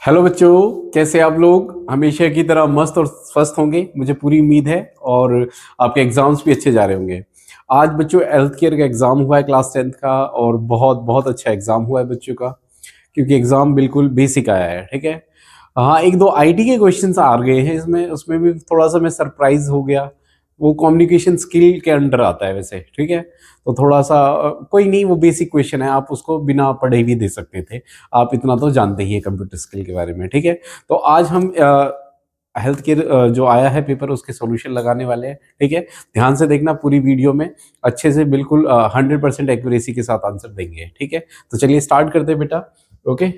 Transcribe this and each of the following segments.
Hello बच्चों, कैसे आप लोग हमेशा की तरह मस्त और स्वस्थ होंगे, मुझे पूरी उम्मीद है। और आपके एग्जाम्स भी अच्छे जा रहे होंगे। आज बच्चों हेल्थ केयर का एग्जाम हुआ है क्लास 10th का, और बहुत बहुत अच्छा एग्जाम हुआ है बच्चों का, क्योंकि एग्जाम बिल्कुल बेसिक आया है। ठीक है। हाँ, एक दो आईटी के क्वेश्चंस आ गए हैं इसमें, उसमें भी थोड़ा सा मैं सरप्राइज हो गया। वो कम्युनिकेशन स्किल के अंडर आता है वैसे। ठीक है। तो थोड़ा सा कोई नहीं, वो बेसिक क्वेश्चन है, आप उसको बिना पढ़े भी दे सकते थे। आप इतना तो जानते ही है कंप्यूटर स्किल के बारे में। ठीक है। तो आज हम हेल्थ केयर जो आया है पेपर, उसके सॉल्यूशन लगाने वाले हैं। ठीक है। ध्यान से देखना पूरी वीडियो में, अच्छे से बिल्कुल 100% एक्यूरेसी के साथ आंसर देंगे। ठीक है। तो चलिए स्टार्ट करते हैं बेटा। ओके।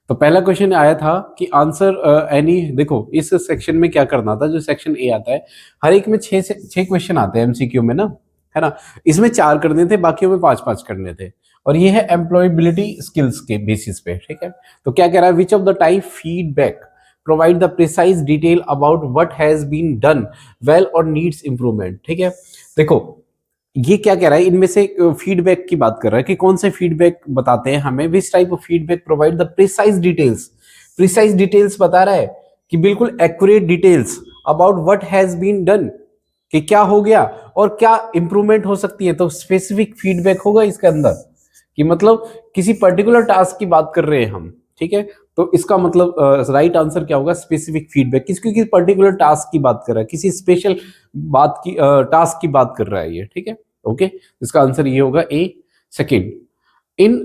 तो पहला क्वेश्चन आया था कि आंसर एनी, देखो इस सेक्शन में क्या करना था। जो सेक्शन ए आता है, हर एक में छह क्वेश्चन आते हैं एमसीक्यू में ना, है ना। इसमें चार करने थे, बाकियों में पांच पांच करने थे। और ये है एम्प्लॉयबिलिटी स्किल्स के बेसिस पे। ठीक है। तो क्या कह रहा है, which of the type feedback provide the precise detail about what has been done well और नीड्स इंप्रूवमेंट। ठीक है। देखो ये क्या कह रहा है, इनमें से फीडबैक की बात कर रहा है कि कौन से फीडबैक बताते हैं हमें। Which type of feedback provide the precise details. Precise details बता रहा है कि बिल्कुल accurate details about what has been done, कि क्या हो गया और क्या इंप्रूवमेंट हो सकती है। तो स्पेसिफिक फीडबैक होगा इसके अंदर, कि मतलब किसी पर्टिकुलर टास्क की बात कर रहे हैं हम। ठीक है। तो इसका मतलब राइट आंसर क्या होगा, स्पेसिफिक फीडबैक। किसी पर्टिकुलर टास्क की बात कर रहा है, किसी स्पेशल बात की टास्क की बात कर रहा है ये। ठीक है। ओके। इसका आंसर ये होगा A. Second, in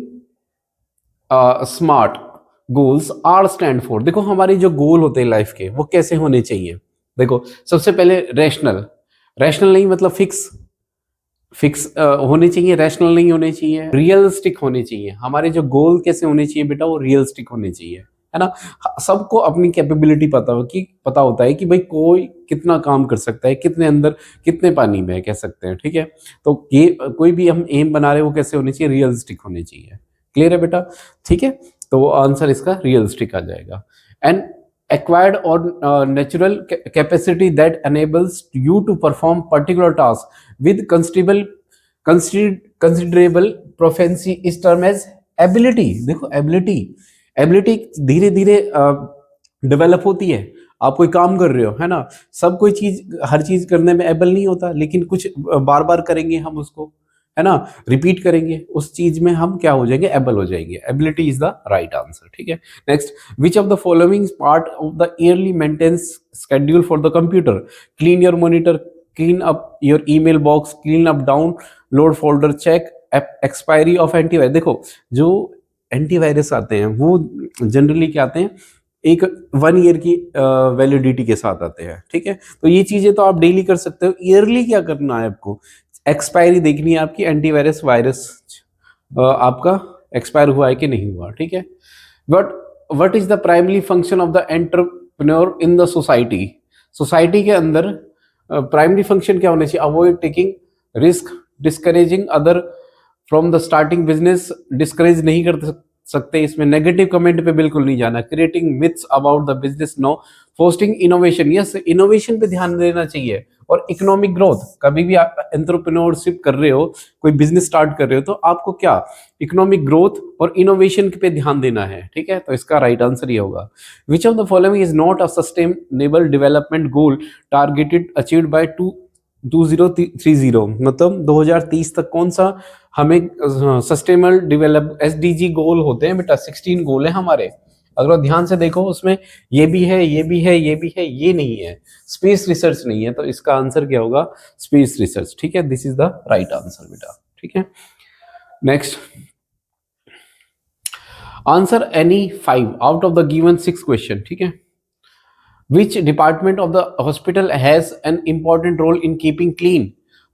smart goals are stand for. देखो हमारे जो गोल होते हैं लाइफ के, वो कैसे होने चाहिए। देखो सबसे पहले रैशनल। रैशनल नहीं मतलब फिक्स। फिक्स होने चाहिए, रैशनल नहीं होने चाहिए, रियलिस्टिक होने चाहिए। हमारे जो गोल कैसे होने चाहिए बेटा, वो रियलिस्टिक होने चाहिए, है ना। सबको अपनी कैपेबिलिटी पता होता है कि भाई कोई कितना काम कर सकता है, कितने अंदर कितने पानी में है, कह सकते हैं। ठीक है। तो ये कोई भी हम एम बना रहे हैं, वो कैसे होने चाहिए, रियलिस्टिक होने चाहिए। क्लियर है बेटा। ठीक है। तो आंसर इसका रियलिस्टिक आ जाएगा। And acquired or natural capacity that enables you to perform particular task with considerable proficiency is termed as ability। देखो एबिलिटी, एबिलिटी धीरे धीरे डेवलप होती है। आप कोई काम कर रहे हो, है ना। सब कोई चीज हर चीज करने में एबल नहीं होता, लेकिन कुछ बार बार करेंगे हम उसको, है ना, रिपीट करेंगे, उस चीज में हम क्या हो जाएंगे, एबल हो जाएंगे। Ability is the right answer. ठीक है। Next, which of the following is part of the yearly maintenance schedule for the computer? Clean your monitor, clean up your email box, clean up download folder, check expiry of antivirus। देखो जो antivirus आते हैं वो generally क्या आते हैं, एक 1 year की वैलिडिटी के साथ आते हैं। ठीक है। तो ये चीजें तो आप डेली कर सकते हो। ईयरली क्या करना है आपको, एक्सपायरी देखनी है आपकी, एंटीवायरस वायरस आपका एक्सपायर हुआ है कि नहीं हुआ। ठीक है। But what is the primary function of the entrepreneur in the society. Society के अंदर प्राइमरी फंक्शन क्या होना चाहिए, avoid taking risk, discouraging other from the starting business. Discourage नहीं कर सकते इसमें, नेगेटिव कमेंट पे बिल्कुल नहीं जाना, creating myths about the business, no, fostering innovation, yes innovation पे ध्यान देना चाहिए। और इकोनॉमिक ग्रोथ, कभी भी आप एंटरप्रेन्योरशिप कर रहे हो, कोई बिजनेस स्टार्ट कर रहे हो, तो आपको क्या इकोनॉमिक ग्रोथ और इनोवेशन पे ध्यान देना है। ठीक है। तो इसका राइट आंसर ये होगा। विच of the following is not a sustainable development goal targeted achieved by 2030, मतलब 2030 तक कौन सा हमें सस्टेनेबल डेवलप एसडीजी गोल होते हैं बेटा, 16 गोल है हमारे। अगर ध्यान से देखो उसमें ये भी है, ये भी है, ये भी है, ये नहीं है, स्पेस रिसर्च नहीं है। तो इसका आंसर क्या होगा, स्पेस रिसर्च। ठीक है। This is the right answer बेटा। ठीक है। Next, answer any 5 out of the given 6 question. ठीक है। Which department of the hospital has an important role in keeping clean?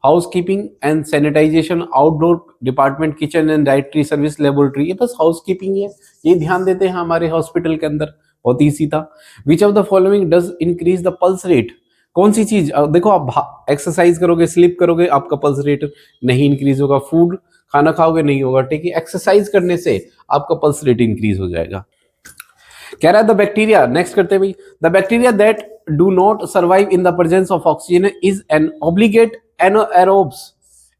Housekeeping and sanitization, outdoor department, kitchen and dietary service, laboratory। ये बस housekeeping है, ये ध्यान देते हैं हमारे हॉस्पिटल के अंदर, बहुत ईजी था। विच of the following does increase the pulse rate. कौन सी चीज, देखो आप एक्सरसाइज करोगे, स्लिप करोगे, आपका पल्स रेट नहीं इंक्रीज होगा। फूड खाना खाओगे, नहीं होगा। ठीक है। एक्सरसाइज करने से आपका पल्स रेट इंक्रीज हो जाएगा। कह रहा है द बैक्टीरिया, नेक्स्ट करते हैं भाई, the bacteria that do not survive in the presence of oxygen is an obligate anaerobes.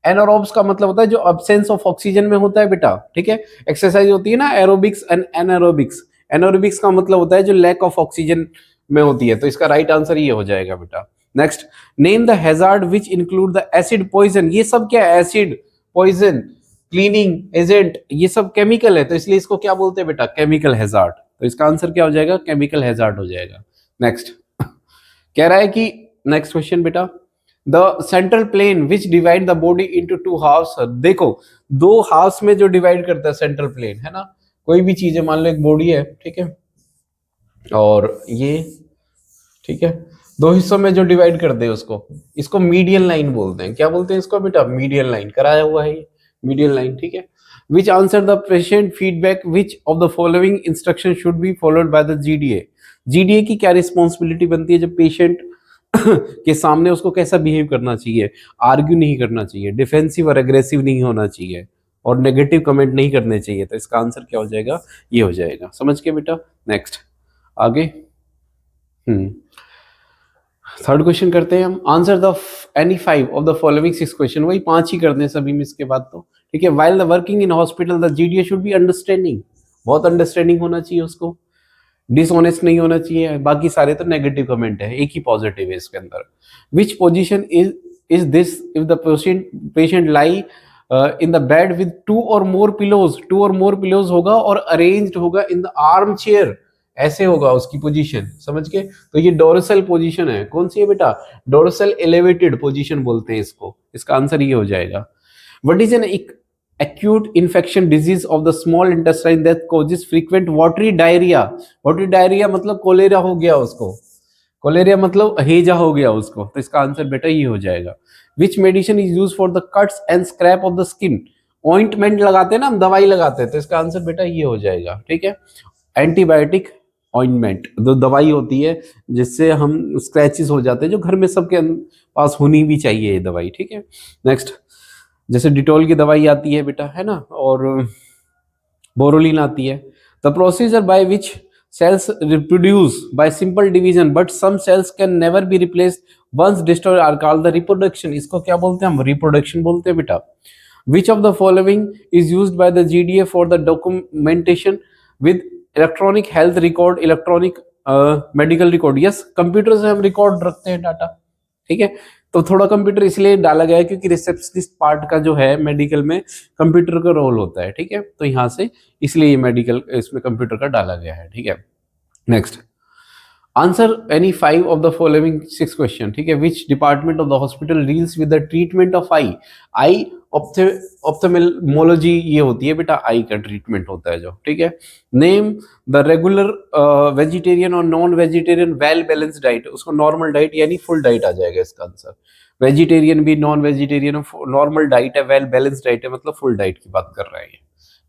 Anaerobes का मतलब होता है जो अब्सेंस ऑफ ऑक्सीजन में होता है बेटा। ठीक है। एक्सरसाइज होती है ना, एरोबिक्स एंड एनारोबिक्स। एनोरेबिक्स का मतलब होता है जो लैक ऑफ ऑक्सीजन में होती है, तो इसका राइट आंसर ये हो जाएगा बेटा। Next, name the hazard which include the acid poison. ये सब क्या है, एसिड, पॉइजन, क्लीनिंग एजेंट, ये सब केमिकल है, तो इसलिए इसको क्या बोलते हैं बेटा, केमिकल हैजार्ड। तो इसका आंसर क्या हो जाएगा, केमिकल हैजार्ड हो जाएगा। नेक्स्ट कह रहा है कि नेक्स्ट क्वेश्चन बेटा, the central plane which divide the body into two halves. देखो दो हाफ्स में जो डिवाइड करता है सेंट्रल प्लेन, है ना, कोई भी चीज है, मान लो एक बॉडी है, ठीक है, और ये, ठीक है, दो हिस्सों में जो डिवाइड कर दे उसको, इसको मीडियन लाइन बोलते हैं। क्या बोलते हैं इसको बेटा, मीडियन लाइन, कराया हुआ है ये मीडियन लाइन, ठीक है। विच answer the patient feedback which of the following instruction should be followed by the GDA. GDA की क्या रिस्पॉन्सिबिलिटी बनती है जब पेशेंट के सामने उसको कैसा बिहेव करना चाहिए, आर्ग्यू नहीं करना चाहिए, डिफेंसिव और एग्रेसिव नहीं होना चाहिए, और नेगेटिव कमेंट नहीं करने चाहिए। तो इसका आंसर क्या हो जाएगा, ये हो जाएगा। समझ के बेटा। नेक्स्ट आगे, थर्ड क्वेश्चन करते हैं हम। Answer the any 5 of the following 6 question, वही 5 ही करते हैं सभी में इसके बाद तो, ठीक है। While the working in hospital the GDA should be understanding, बहुत अंडरस्टैंडिंग होना चाहिए उसको, डिसऑनेस्ट नहीं होना चाहिए। बाकी सारे तो नेगेटिव कमेंट है, एक ही पॉजिटिव है इसके अंदर। Which position is this if the patient lie in the bed with 2 और मोर पिलोज, 2 और मोर पिलोज होगा और अरेंज्ड होगा इन द आर्म चेयर, ऐसे होगा उसकी पोजीशन। समझ के, तो ये डोर्सल पोजीशन है, कौन सी है बेटा, डोर्सल एलिवेटेड पोजीशन बोलते हैं इसको। इसका आंसर ये हो जाएगा। What is an acute infection disease of the small intestine that causes frequent watery diarrhea। watery diarrhea मतलब कोलेरा हो गया उसको, कोलेरिया मतलब हेजा हो गया उसको, तो इसका आंसर बेटा ये हो जाएगा। Which medicine is use for the cuts and scrap of the skin. Ointment लगाते हैं ना हम, दवाई लगाते हैं, तो इसका आंसर बेटा ये हो जाएगा, ठीक है। एंटीबायोटिक ऑइंटमेंट जो दवाई होती है जिससे हम स्क्रैचेस हो जाते हैं, जो घर में सबके पास होनी भी चाहिए ये दवाई, ठीक है। नेक्स्ट, जैसे डिटॉल की दवाई आती है बेटा, है ना, और बोरोलिन आती है। The procedure by which cells reproduce by simple division but some cells can never be replaced once destroyed are called the reproduction. इसको क्या बोलते हैं हम, रिप्रोडक्शन बोलते हैं बेटा। Which of the following is used by the GDA for the documentation with electronic health record, electronic medical record. Yes, computer से हम रिकॉर्ड रखते हैं डाटा, ठीक है। तो थोड़ा कंप्यूटर इसलिए डाला गया है क्योंकि रिसेप्शनिस्ट पार्ट का जो है मेडिकल में कंप्यूटर का रोल होता है, ठीक है। तो यहाँ से इसलिए ये मेडिकल इसमें कंप्यूटर का डाला गया है, ठीक है। Next, answer any 5 of the following 6 question, ठीक है। Which department of the hospital deals with the treatment of I. I ophthalmology ये होती है बेटा, आई का ट्रीटमेंट होता है जो, ठीक है। नेम द रेगुलर वेजिटेरियन और non vegetarian well balance diet. उसको नॉर्मल डाइट यानी फुल डाइट आ जाएगा इसका आंसर। वेजिटेरियन भी, नॉन वेजिटेरियन, नॉर्मल डाइट है, वेल बैलेंस डाइट है, मतलब फुल डाइट की बात कर रहा है ये।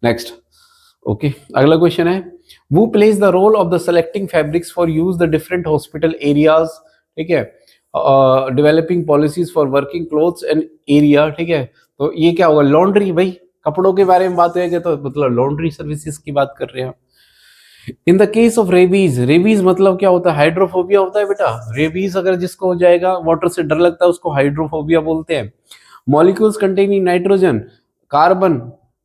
नेक्स्ट, ओके, अगला क्वेश्चन है, वो plays the role of the selecting fabrics for use the different hospital areas, ठीक है, developing policies for working clothes and area, ठीक है। तो ये क्या होगा, लॉन्ड्री, भाई कपड़ों के बारे में बात है तो मतलब लॉन्ड्री सर्विसेज की बात कर रहे हैं। In the case of rabies, rabies मतलब क्या होता है, हाइड्रोफोबिया होता है बेटा। रेबीज अगर जिसको हो जाएगा, वाटर से डर लगता है, उसको हाइड्रोफोबिया बोलते हैं। Molecules containing nitrogen, carbon,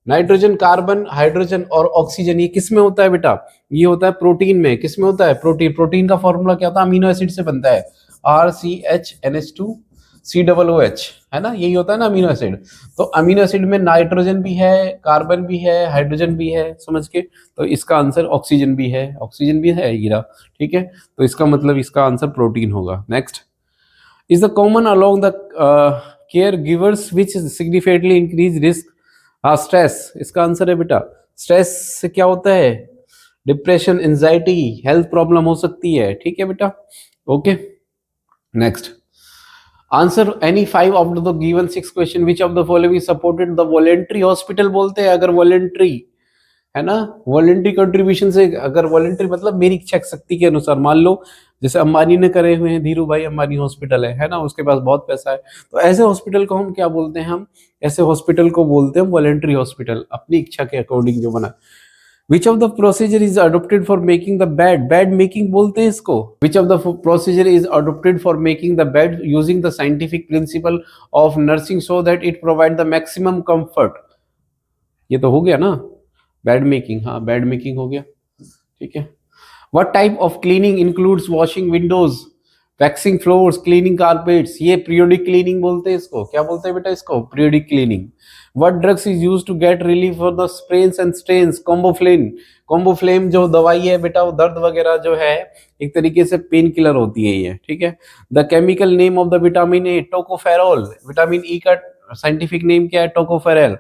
nitrogen, carbon, hydrogen और ऑक्सीजन, ये किस में होता है बेटा, ये होता है प्रोटीन में। किस में होता है, प्रोटीन। प्रोटीन का फॉर्मूला क्या होता है, अमीनो एसिड से बनता है, RCHNH2COOH, है ना, यही होता है ना अमीनो एसिड। तो अमीनो एसिड में नाइट्रोजन भी है, कार्बन भी है, हाइड्रोजन भी है, समझ के। तो इसका आंसर ऑक्सीजन भी है, ऑक्सीजन भी है हीरा, ठीक है। तो इसका मतलब इसका आंसर प्रोटीन होगा। Next, is the common along the care givers which significantly increase risk. हाँ, स्ट्रेस इसका आंसर है बेटा। स्ट्रेस से क्या होता है, डिप्रेशन, एंजाइटी, हेल्थ प्रॉब्लम हो सकती है, ठीक है बेटा। Okay, next, answer any 5 of the given 6 question which of the following supported the voluntary hospital. बोलते हैं अगर वॉलेंट्री है ना, वॉलेंट्री कंट्रीब्यूशन से, अगर वॉलेंट्री मतलब मेरी इच्छा शक्ति के अनुसार, मान लो जैसे अंबानी ने करे हुए हैं, धीरू भाई अंबानी हॉस्पिटल है ना, उसके पास बहुत पैसा है, तो ऐसे हॉस्पिटल को हम क्या बोलते हैं, हम ऐसे हॉस्पिटल को बोलते हैं वॉलेंट्री हॉस्पिटल, अपनी इच्छा के अकॉर्डिंग जो बना। विच of the procedure is adopted for making the bed, bed making बोलते हैं इसको। विच of the procedure is adopted for making the bed using the scientific principle of nursing so that it provide the maximum comfort. ये तो हो गया ना bed making, हाँ bed making हो गया। ठीक है। What type of cleaning includes washing Windows, waxing floors, cleaning carpets, ये पीरियोडिक क्लीनिंग बोलते हैं इसको। क्या बोलते हैं बेटा इसको? Periodic cleaning. What drugs is used to get relief for the sprains and strains? Combiflam. Combiflam जो दवाई है बेटा, वो दर्द वगैरह जो है एक तरीके से पेन किलर होती है ये, ठीक है। The chemical name of the vitamin A, tocopherol. Vitamin E का साइंटिफिक नेम क्या है? Tocopherol.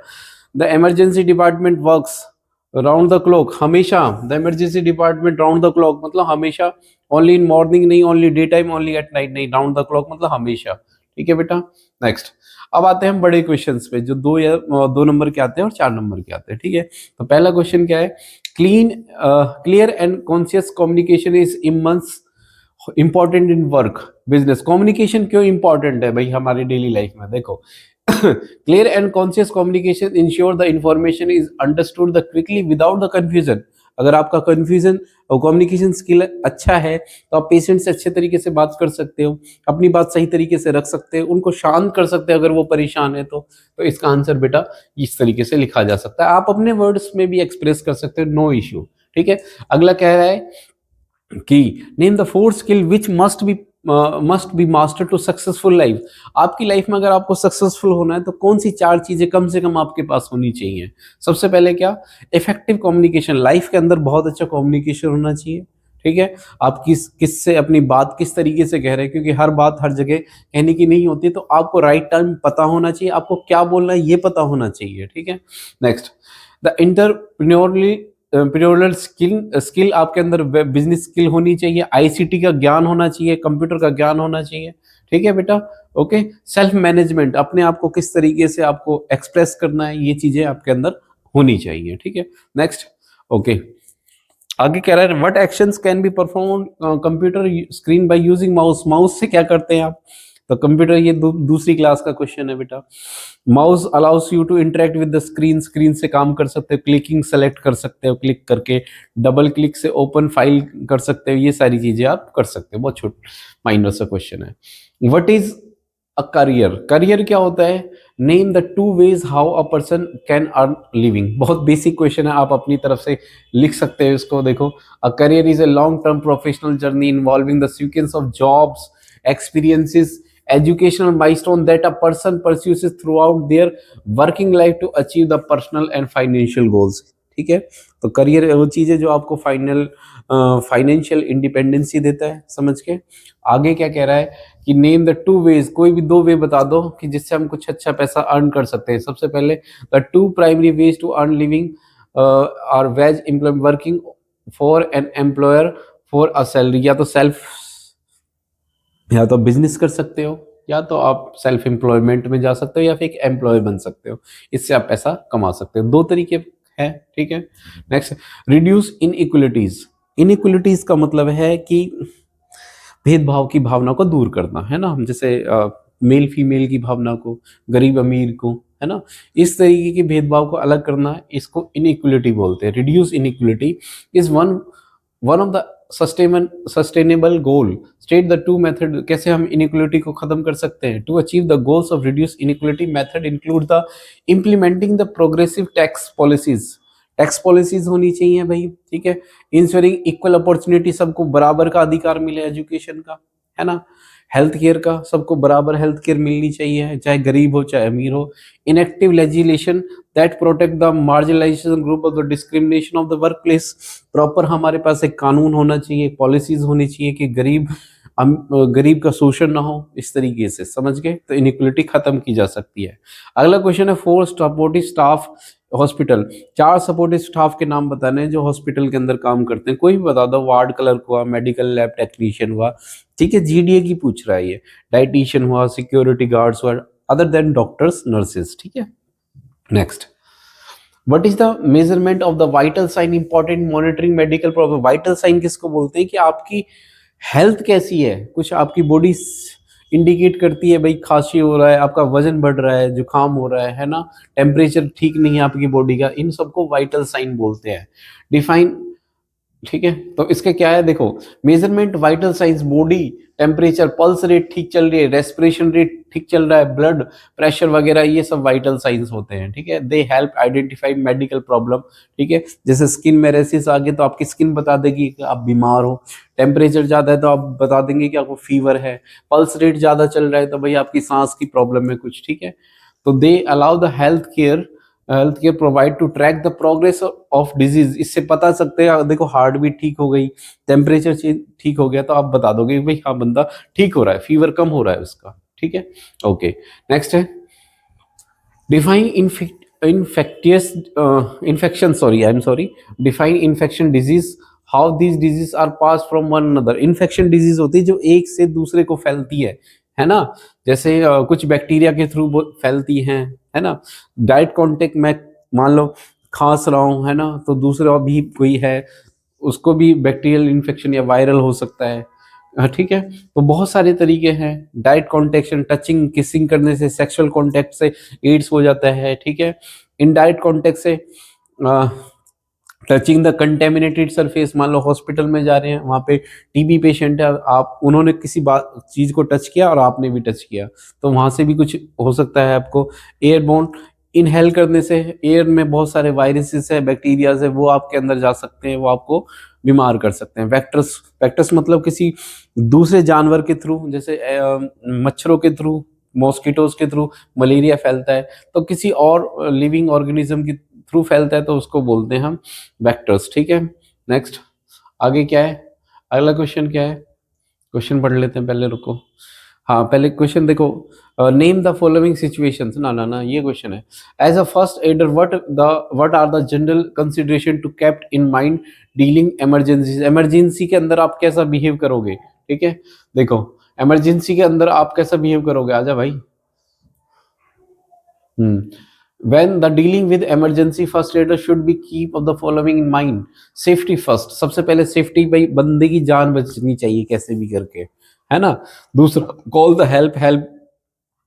The emergency department works round the clock, हमेशा। The emergency department round the clock मतलब हमेशा, ओनली इन मॉर्निंग नहीं, only day time, only at night नहीं, round the clock मतलब हमेशा, ठीक है बेटा। नेक्स्ट, अब आते हैं हम बड़े क्वेश्चंस पे जो 2 नंबर के आते हैं और 4 नंबर के आते हैं, ठीक है। तो पहला क्वेश्चन क्या है? Clear and conscious communication is immense important in work business. Communication क्यों इंपॉर्टेंट है भाई हमारी डेली लाइफ में? देखो, clear and conscious communication ensure the information is understood the quickly without the confusion. अगर आपका कंफ्यूजन और कम्युनिकेशन स्किल अच्छा है तो आप पेशेंट से अच्छे तरीके से बात कर सकते हो, अपनी बात सही तरीके से रख सकते हो, उनको शांत कर सकते हो अगर वो परेशान है तो इसका आंसर बेटा इस तरीके से लिखा जा सकता है। आप अपने वर्ड्स में भी एक्सप्रेस कर सकते हो, नो इश्यू, ठीक है। अगला कह रहा है कि name the 4 skill which must be master to successful life. आपकी लाइफ में अगर आपको सक्सेसफुल होना है तो कौन सी 4 चीजें कम से कम आपके पास होनी चाहिए? सबसे पहले क्या? Effective communication. लाइफ के अंदर बहुत अच्छा कम्युनिकेशन होना चाहिए, ठीक है। आप किससे अपनी बात किस तरीके से कह रहे हैं, क्योंकि हर बात हर जगह कहने की नहीं होती, तो आपको राइट टाइम पता होना चाहिए, आपको क्या बोलना है ये पता होना चाहिए, ठीक है। नेक्स्ट, द इंटरप्रेन्योरियल स्किल आपके अंदर बिजनेस स्किल होनी चाहिए, आईसीटी का ज्ञान होना चाहिए, कंप्यूटर का ज्ञान होना चाहिए, ठीक है बेटा। ओके, सेल्फ मैनेजमेंट, अपने आप को किस तरीके से आपको एक्सप्रेस करना है, ये चीजें आपके अंदर होनी चाहिए, ठीक है। नेक्स्ट, ओके, आगे कह रहा है what actions can be perform computer screen by using mouse. Mouse से क्या करते हैं आप? तो कंप्यूटर, ये दूसरी क्लास का क्वेश्चन है बेटा। Mouse allows you to interact with the screen, screen से काम कर सकते हो, क्लिकिंग सेलेक्ट कर सकते हो, क्लिक करके डबल क्लिक से ओपन फाइल कर सकते हो, ये सारी चीजें आप कर सकते हो। बहुत छोटा माइनर सा क्वेश्चन है। What is a career? Career क्या होता है? Name the 2 veg how a person can earn living. बहुत बेसिक क्वेश्चन है, आप अपनी तरफ से लिख सकते हो इसको। देखो, a career is a long term professional journey involving the sequence of jobs, experiences, educational milestone that a person pursues throughout their working life to achieve the personal and financial goals, ठीक है। तो career वो चीज है जो आपको financial independency देता है, समझ के। आगे क्या कह रहा है कि नेम द 2 वेज, कोई भी 2 वे बता दो कि जिससे हम कुछ अच्छा पैसा अर्न कर सकते हैं। सबसे पहले, the 2 primary ways to earn living are ways employ working for an employer for a salary. या तो बिजनेस कर सकते हो, या तो आप सेल्फ एम्प्लॉयमेंट में जा सकते हो, या फिर एक एम्प्लॉय बन सकते हो, इससे आप पैसा कमा सकते हो। 2 तरीके हैं, ठीक है। Next, reduce inequalities. इनइक्वलिटीज का मतलब है कि भेदभाव की भावना को दूर करना, है ना। हम जैसे मेल फीमेल की भावना को, गरीब अमीर को, है ना, इस तरीके के भेदभाव को अलग करना, इसको इनइक्वलिटी बोलते हैं। Reduce inequality is one of the sustainable goal. State the 2 method, कैसे हम इनइक्वलिटी को खत्म कर सकते हैं। To achieve the goals of reduce inequality method include the implementing the progressive tax policies. Tax policies होनी चाहिए भाई, ठीक है। इंश्योरिंग इक्वल अपॉर्चुनिटी, सबको बराबर का अधिकार मिले एजुकेशन का, है ना। हेल्थ केयर का, सबको बराबर हेल्थ केयर मिलनी चाहिए, चाहे गरीब हो चाहे अमीर हो। Inactive legislation that protect the marginalisation group of the discrimination of the work place. Proper हमारे पास एक कानून होना चाहिए, पॉलिसीज होनी चाहिए कि गरीब का शोषण ना हो, इस तरीके से, समझ गए। तो इनइक्वलिटी खत्म की जा सकती है। अगला क्वेश्चन है 4 supportive staff hospital. 4 supportive staff के नाम बताने हैं जो हॉस्पिटल के अंदर काम करते हैं। कोई भी बता दो, वार्ड क्लर्क हुआ, मेडिकल लैब टेक्नीशियन हुआ, ठीक है, जीडीए की पूछ रहा है ये, डाइटिशियन हुआ, सिक्योरिटी गार्ड्स हुआ, अदर देन डॉक्टर्स, नर्सेज, ठीक है। Next, what is the measurement of the vital sign important monitoring medical problem. Vital sign किसको बोलते हैं? कि आपकी हेल्थ कैसी है, कुछ आपकी बॉडी इंडिकेट करती है, भाई खांसी हो रहा है, आपका वजन बढ़ रहा है, जुकाम हो रहा है ना, टेम्परेचर ठीक नहीं है आपकी बॉडी का, इन सबको वाइटल साइन बोलते हैं। डिफाइन ठीक है, तो इसके क्या है देखो, measurement vital science, body temperature, pulse rate ठीक चल रही है, रेस्पिरेशन रेट ठीक चल रहा है, ब्लड प्रेशर वगैरह, ये सब वाइटल साइंस होते हैं। ठीक है, they help identify medical problem. ठीक है, जैसे स्किन में रेसिस आ गए तो आपकी स्किन बता देगी कि आप बीमार हो, टेम्परेचर ज्यादा है तो आप बता देंगे कि आपको फीवर है, पल्स रेट ज्यादा चल रहा है तो भाई आपकी सांस की प्रॉब्लम है कुछ। ठीक है, तो they allow the health care provide to track the progress of disease. इससे पता सकते हैं, देखो हार्ट बीट ठीक हो गई, टेम्परेचर ठीक हो गया, तो आप बता दोगे कि भाई हाँ बंदा ठीक हो रहा है, फीवर कम हो रहा है उसका। ठीक है, ओके। नेक्स्ट है define infectious infection, sorry I am sorry, define infection disease, how these disease are pass from one another. Infection disease होती है जो एक से दूसरे को फैलती है ना, जैसे कुछ बैक्टीरिया के थ्रू फैलती हैं, है ना। डायरेक्ट कांटेक्ट में मान लो खांस रहा हूँ, है ना, तो दूसरा भी कोई है, उसको भी बैक्टीरियल इन्फेक्शन या वायरल हो सकता है। ठीक है, तो बहुत सारे तरीके हैं। डायरेक्ट कॉन्टेक्शन, टचिंग किसिंग करने से, सेक्सुअल कॉन्टेक्ट से एड्स हो जाता है। ठीक है, इनडायरेक्ट कॉन्टेक्ट से टचिंग द कंटेमिनेटेड सरफेस, मान लो हॉस्पिटल में जा रहे हैं, वहां पे टीबी पेशेंट है, आप उन्होंने किसी बात चीज को टच किया और आपने भी टच किया, तो वहां से भी कुछ हो सकता है आपको। एयरबोर्न, इनहेल करने से, एयर में बहुत सारे वायरसेस है, बैक्टीरियाज है, वो आपके अंदर जा सकते हैं, वो आपको बीमार कर सकते हैं। वेक्टर्स, वेक्टर्स मतलब किसी दूसरे जानवर के थ्रू, जैसे मच्छरों के थ्रू, मॉस्किटोज के थ्रू मलेरिया फैलता है, तो किसी और लिविंग ऑर्गेनिज्म के थ्रू फैलता है तो उसको बोलते हैं हम वेक्टर्स। ठीक है, नेक्स्ट आगे क्या है, अगला क्वेश्चन क्या है, क्वेश्चन पढ़ लेते हैं पहले, रुको। हाँ, पहले क्वेश्चन देखो, नेम द फॉलोइंग सिचुएशंस, ना ना ना ये क्वेश्चन है। As a first aider what are the general consideration to kept in mind dealing emergency. Emergency के अंदर आप कैसा बिहेव करोगे। ठीक है, देखो इमरजेंसी के अंदर आप कैसा बिहेव करोगे, आजा भाई। When the dealing with emergency first aider should be keep of the following in mind. Safety first, सबसे पहले सेफ्टी, भाई बंदे की जान बचनी चाहिए कैसे भी करके, है ना। दूसरा, कॉल द हेल्प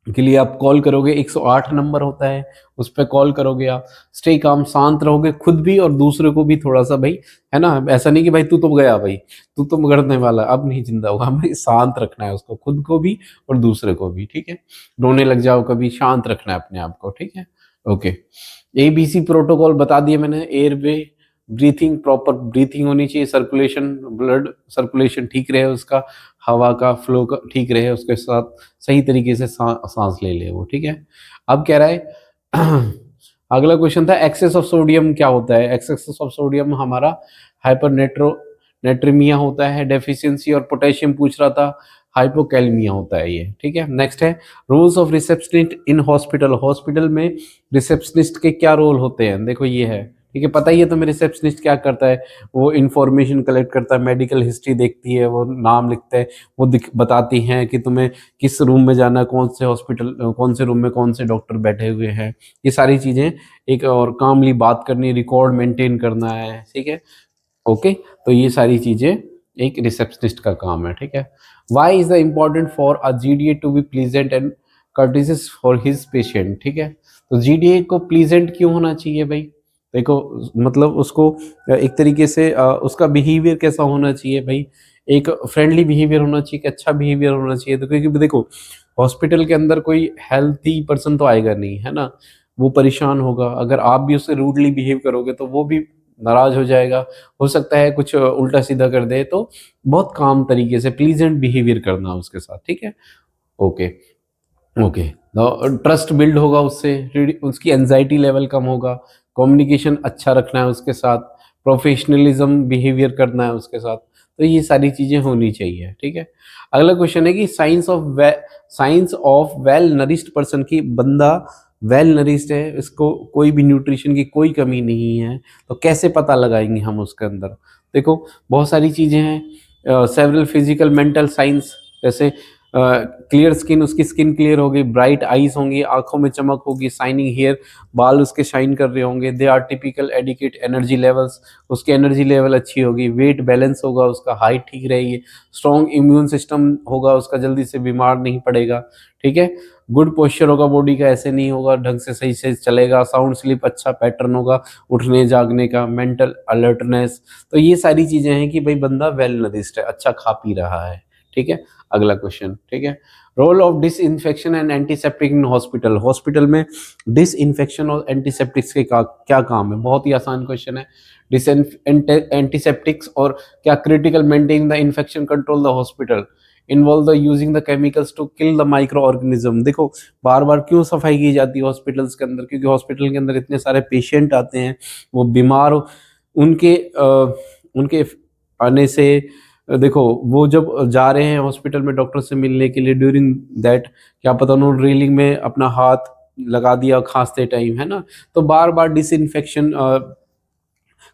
के लिए आप कॉल करोगे, 108 नंबर होता है, उस पर कॉल करोगे आप। स्टे काम, शांत रहोगे खुद भी और दूसरे को भी थोड़ा सा भाई, है ना। ऐसा नहीं कि भाई तू तो गया भाई, तू तो मरने वाला, अब नहीं जिंदा होगा, हमें शांत रखना है उसको, खुद को भी और दूसरे को भी। ठीक है, रोने लग जाओ कभी, शांत रखना है अपने आप को। ठीक है, ओके। ABC प्रोटोकॉल बता दिए मैंने। एयरवे, ब्रीथिंग, प्रॉपर ब्रीथिंग होनी चाहिए, सर्कुलेशन, ब्लड सर्कुलेशन ठीक रहे उसका, हवा का फ्लो का ठीक रहे, उसके साथ सही तरीके से सांस ले ले वो। ठीक है, अब कह रहा है अगला क्वेश्चन था एक्सेस ऑफ सोडियम क्या होता है। एक्सेस ऑफ सोडियम हमारा हाइपर नेट्रेमिया होता है, डेफिशिएंसी और पोटेशियम पूछ रहा था, हाइपोकैलेमिया होता है ये। ठीक है, नेक्स्ट है roles of receptionist in hospital. Hospital में रिसेप्शनिस्ट के क्या रोल होते हैं, देखो ये है। ठीक है, पता ही है तुम्हें रिसेप्शनिस्ट क्या करता है, वो इंफॉर्मेशन कलेक्ट करता है, मेडिकल हिस्ट्री देखती है, वो नाम लिखता है, वो बताती हैं कि तुम्हें किस रूम में जाना है, कौन से हॉस्पिटल, कौन से रूम में कौन से डॉक्टर बैठे हुए हैं, ये सारी चीज़ें। एक और कामली बात करनी, रिकॉर्ड मेंटेन करना है। ठीक है, ओके, तो ये सारी चीज़ें एक रिसेप्शनिस्ट का काम है। ठीक है, why is the important for a GDA to be pleasant and courteous for his patient. ठीक है, तो GDA को प्लीजेंट क्यों होना चाहिए भाई, देखो मतलब उसको एक तरीके से उसका बिहेवियर कैसा होना चाहिए भाई, एक फ्रेंडली बिहेवियर होना चाहिए, एक अच्छा बिहेवियर होना चाहिए। तो क्योंकि देखो हॉस्पिटल के अंदर कोई हेल्थी पर्सन तो आएगा नहीं, है ना, वो परेशान होगा, अगर आप भी उससे रूडली बिहेव करोगे तो वो भी नाराज हो जाएगा, हो सकता है कुछ उल्टा सीधा कर दे, तो बहुत काम तरीके से प्लीजेंट बिहेवियर करना उसके साथ। ठीक है, ओके ओके, ट्रस्ट बिल्ड होगा उससे, उसकी एंजाइटी लेवल कम होगा, कम्युनिकेशन अच्छा रखना है उसके साथ, प्रोफेशनलिज्म बिहेवियर करना है उसके साथ, तो ये सारी चीज़ें होनी चाहिए। ठीक है, अगला क्वेश्चन है कि science of well nourished person, की बंदा वेल नरिश्ड है, इसको कोई भी न्यूट्रिशन की कोई कमी नहीं है, तो कैसे पता लगाएंगे हम उसके अंदर। देखो बहुत सारी चीज़ें हैं, सेवरल फिजिकल मेंटल साइंस, जैसे क्लियर स्किन, उसकी स्किन क्लियर होगी, ब्राइट आईज होंगी, आंखों में चमक होगी, शाइनिंग हेयर, बाल उसके शाइन कर रहे होंगे, they are typical adequate energy levels, उसकी एनर्जी लेवल अच्छी होगी, वेट बैलेंस होगा उसका, हाइट ठीक रहेगी, स्ट्रॉन्ग इम्यून सिस्टम होगा उसका, जल्दी से बीमार नहीं पड़ेगा। ठीक है, गुड पोस्चर होगा बॉडी का, ऐसे नहीं होगा, ढंग से सही से चलेगा, साउंड स्लीप अच्छा पैटर्न होगा उठने जागने का, मेंटल अलर्टनेस। तो ये सारी चीज़ें हैं कि भाई बंदा वेल नरिश्ड है, अच्छा खा पी रहा है। ठीक है, अगला क्वेश्चन। ठीक है, role of disinfection and antiseptic in hospital. Hospital में डिसइंफेक्शन और एंटीसेप्टिक्स के क्या काम है? बहुत ही आसान क्वेश्चन है। एंटीसेप्टिक्स और क्या critical maintain the infection control the hospital, involve the using the chemicals to kill the microorganism. देखो बार बार क्यों सफाई की जाती है हॉस्पिटल्स के अंदर? क्योंकि हॉस्पिटल के अंदर इतने सारे पेशेंट आते हैं, वो बीमार उनके उनके आने से देखो वो जब जा रहे हैं हॉस्पिटल में डॉक्टर से मिलने के लिए, ड्यूरिंग दैट क्या पता उन्होंने रीलिंग में अपना हाथ लगा दिया खांसते टाइम, है ना? तो बार बार डिसइंफेक्शन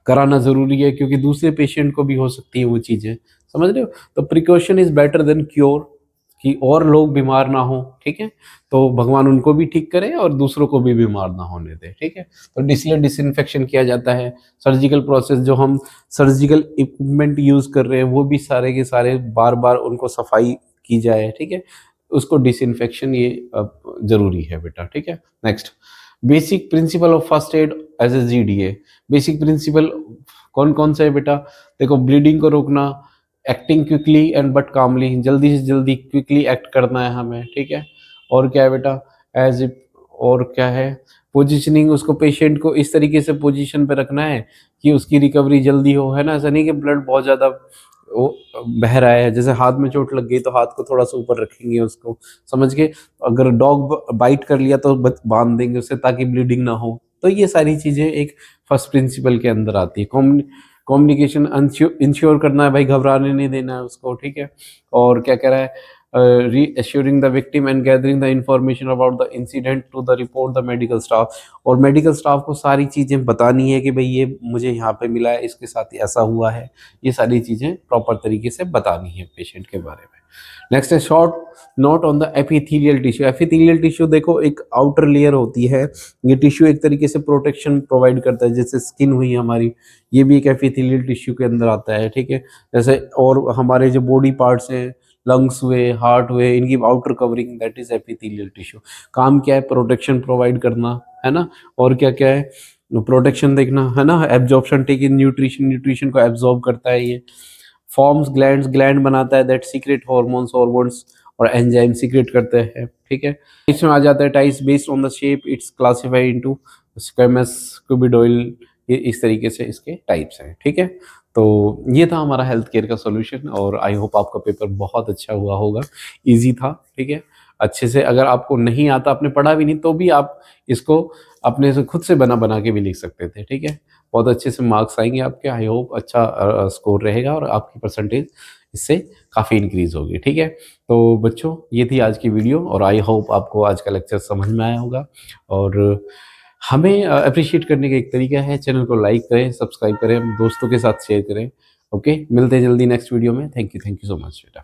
कराना ज़रूरी है, क्योंकि दूसरे पेशेंट को भी हो सकती है वो चीज़ें, समझ रहे हो? तो precaution is better than cure, कि और लोग बीमार ना हो। ठीक है, तो भगवान उनको भी ठीक करे और दूसरों को भी बीमार ना होने दे। ठीक है, तो इसलिए डिसइंफेक्शन किया जाता है। सर्जिकल प्रोसेस, जो हम सर्जिकल इक्विपमेंट यूज़ कर रहे हैं वो भी सारे के सारे बार बार उनको सफाई की जाए। ठीक है, उसको डिसइंफेक्शन ये ज़रूरी है बेटा। ठीक है, next, basic principle of first aid as a GDA। Basic principle कौन कौन से है बेटा? देखो, ब्लीडिंग को रोकना, acting quickly and but calmly, जल्दी से जल्दी क्विकली एक्ट करना है हमें। ठीक है, और क्या है बेटा? एज इफ, और क्या है? पोजीशनिंग, उसको पेशेंट को इस तरीके से पोजीशन पे रखना है कि उसकी रिकवरी जल्दी हो, है ना? ऐसा नहीं कि ब्लड बहुत ज़्यादा वो बह रहा है, जैसे हाथ में चोट लग गई तो हाथ को थोड़ा सा ऊपर रखेंगे उसको, समझ के। अगर डॉग बाइट कर लिया तो बांध देंगे उसे ताकि ब्लीडिंग ना हो। तो ये सारी चीज़ें एक फर्स्ट प्रिंसिपल के अंदर आती है। कम्युनिकेशन इंश्योर करना है भाई, घबराने नहीं देना है उसको। ठीक है, और क्या कह रहा है? Reassuring the victim and gathering the information about the incident to the report the medical staff. और मेडिकल स्टाफ को सारी चीज़ें बतानी है कि भाई ये मुझे यहाँ पे मिला है, इसके साथ ऐसा हुआ है। ये सारी चीज़ें प्रॉपर तरीके से बतानी है पेशेंट के बारे में। नेक्स्ट है short note on the epithelial tissue. Epithelial tissue देखो एक आउटर लेयर होती है, ये टिश्यू एक तरीके से प्रोटेक्शन प्रोवाइड करता है, जैसे स्किन हुई हमारी, ये भी एक एपिथेलियल टिश्यू के अंदर आता है। ठीक है, जैसे और हमारे जो बॉडी पार्ट्स हैं, लंग्स हुए, हार्ट हुए, इनकी outer covering that is epithelial tissue. काम क्या है? प्रोटेक्शन प्रोवाइड करना, है ना? और क्या क्या है? प्रोटेक्शन देखना, है ना? Absorption, take in nutrition, nutrition को एब्जॉर्ब करता है ये। फॉर्म्स ग्लैंड्स, ग्लैंड बनाता है दैट सीक्रेट हार्मोन्स, हार्मोन्स और एंजाइम सीक्रेट करते हैं। ठीक है, इसमें आ जाता है types based on the shape it's classified into squamous, cuboidal, ये इस तरीके से इसके टाइप्स हैं। ठीक है, तो ये था हमारा हेल्थ केयर का सॉल्यूशन, और आई होप आपका पेपर बहुत अच्छा हुआ होगा, इजी था। ठीक है, अच्छे से अगर आपको नहीं आता, आपने पढ़ा भी नहीं, तो भी आप इसको अपने से खुद से बना बना के भी लिख सकते थे। ठीक है, बहुत अच्छे से मार्क्स आएंगे आपके, आई होप अच्छा स्कोर रहेगा और आपकी परसेंटेज इससे काफ़ी इंक्रीज होगी। ठीक है, तो बच्चों ये थी आज की वीडियो, और आई होप आपको आज का लेक्चर समझ में आया होगा। और हमें अप्रिशिएट करने का एक तरीका है, चैनल को लाइक करें, सब्सक्राइब करें, दोस्तों के साथ शेयर करें। ओके, मिलते हैं जल्दी नेक्स्ट वीडियो में। थैंक यू सो मच बेटा।